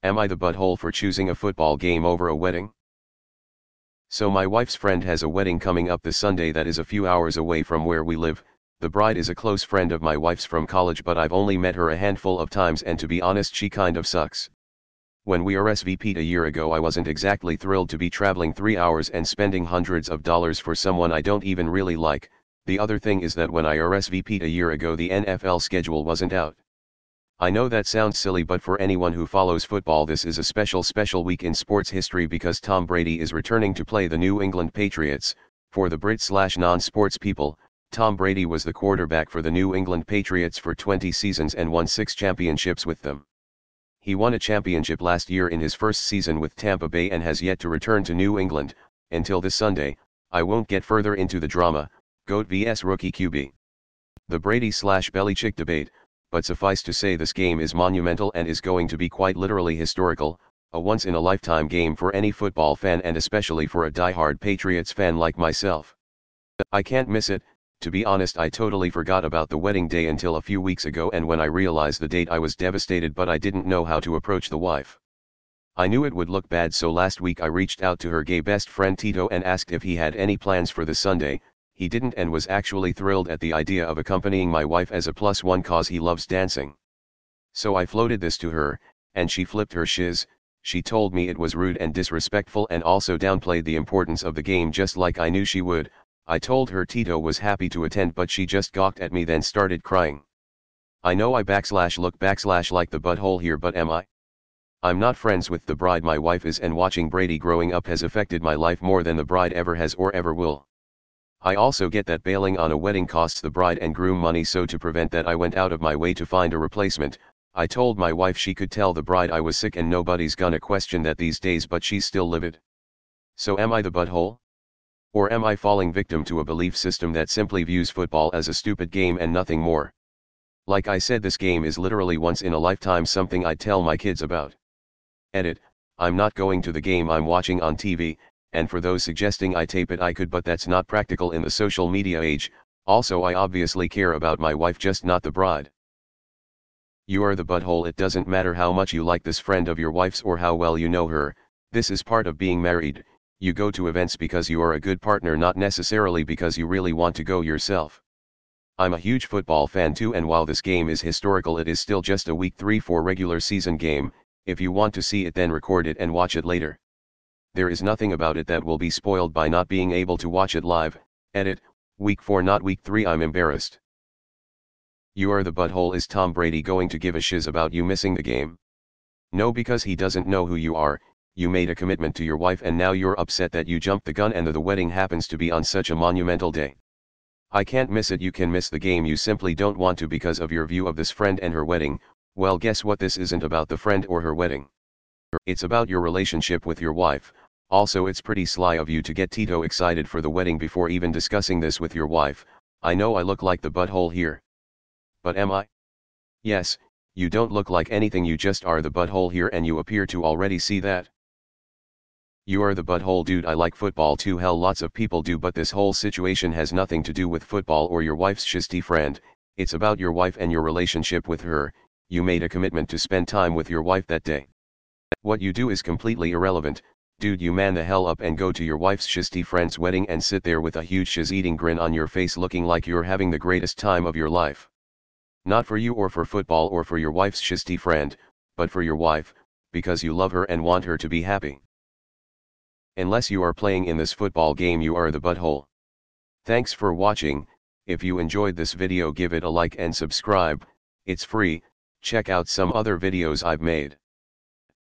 Am I the butthole for choosing a football game over a wedding? So my wife's friend has a wedding coming up this Sunday that is a few hours away from where we live. The bride is a close friend of my wife's from college, but I've only met her a handful of times, and to be honest, she kind of sucks. When we RSVP'd a year ago, I wasn't exactly thrilled to be traveling 3 hours and spending hundreds of dollars for someone I don't even really like. The other thing is that when I RSVP'd a year ago, the NFL schedule wasn't out. I know that sounds silly, but for anyone who follows football, this is a special week in sports history because Tom Brady is returning to play the New England Patriots. For the Brit/non-sports people, Tom Brady was the quarterback for the New England Patriots for 20 seasons and won 6 championships with them. He won a championship last year in his first season with Tampa Bay and has yet to return to New England. Until this Sunday, I won't get further into the drama, GOAT vs rookie QB. The Brady/Belichick debate, but suffice to say this game is monumental and is going to be quite literally historical, a once-in-a-lifetime game for any football fan and especially for a die-hard Patriots fan like myself. I can't miss it. To be honest, I totally forgot about the wedding day until a few weeks ago, and when I realized the date I was devastated, but I didn't know how to approach the wife. I knew it would look bad, so last week I reached out to her gay best friend Tito and asked if he had any plans for the Sunday. He didn't, and was actually thrilled at the idea of accompanying my wife as a +1 cause he loves dancing. So I floated this to her, and she flipped her shiz. She told me it was rude and disrespectful and also downplayed the importance of the game, just like I knew she would. I told her Tito was happy to attend, but she just gawked at me, then started crying. I know I /look like the butthole here, but am I? I'm not friends with the bride. My wife is, and watching Brady growing up has affected my life more than the bride ever has or ever will. I also get that bailing on a wedding costs the bride and groom money, so to prevent that I went out of my way to find a replacement. I told my wife she could tell the bride I was sick and nobody's gonna question that these days, but she's still livid. So am I the butthole? Or am I falling victim to a belief system that simply views football as a stupid game and nothing more? Like I said, this game is literally once in a lifetime, something I'd tell my kids about. Edit: I'm not going to the game, I'm watching on TV. And for those suggesting I tape it, I could, but that's not practical in the social media age. Also, I obviously care about my wife, just not the bride. You are the butthole. It doesn't matter how much you like this friend of your wife's or how well you know her. This is part of being married. You go to events because you are a good partner, not necessarily because you really want to go yourself. I'm a huge football fan too, and while this game is historical, it is still just a week 3-4 regular season game. If you want to see it, then record it and watch it later. There is nothing about it that will be spoiled by not being able to watch it live. Edit: week 4 not week 3. I'm embarrassed. You are the butthole. Is Tom Brady going to give a shiz about you missing the game? No, because he doesn't know who you are. You made a commitment to your wife and now you're upset that you jumped the gun and the wedding happens to be on such a monumental day. I can't miss it. You can miss the game, you simply don't want to because of your view of this friend and her wedding. Well, guess what? This isn't about the friend or her wedding. It's about your relationship with your wife. Also, it's pretty sly of you to get Tito excited for the wedding before even discussing this with your wife. I know I look like the butthole here. But am I? Yes, you don't look like anything, you just are the butthole here, and you appear to already see that. You are the butthole, dude. I like football too, hell lots of people do, but this whole situation has nothing to do with football or your wife's shitty friend. It's about your wife and your relationship with her. You made a commitment to spend time with your wife that day. What you do is completely irrelevant. Dude, you man the hell up and go to your wife's shitty friend's wedding and sit there with a huge shiz-eating grin on your face, looking like you're having the greatest time of your life. Not for you or for football or for your wife's shitty friend, but for your wife, because you love her and want her to be happy. Unless you are playing in this football game, you are the butthole. Thanks for watching. If you enjoyed this video, give it a like and subscribe. It's free. Check out some other videos I've made.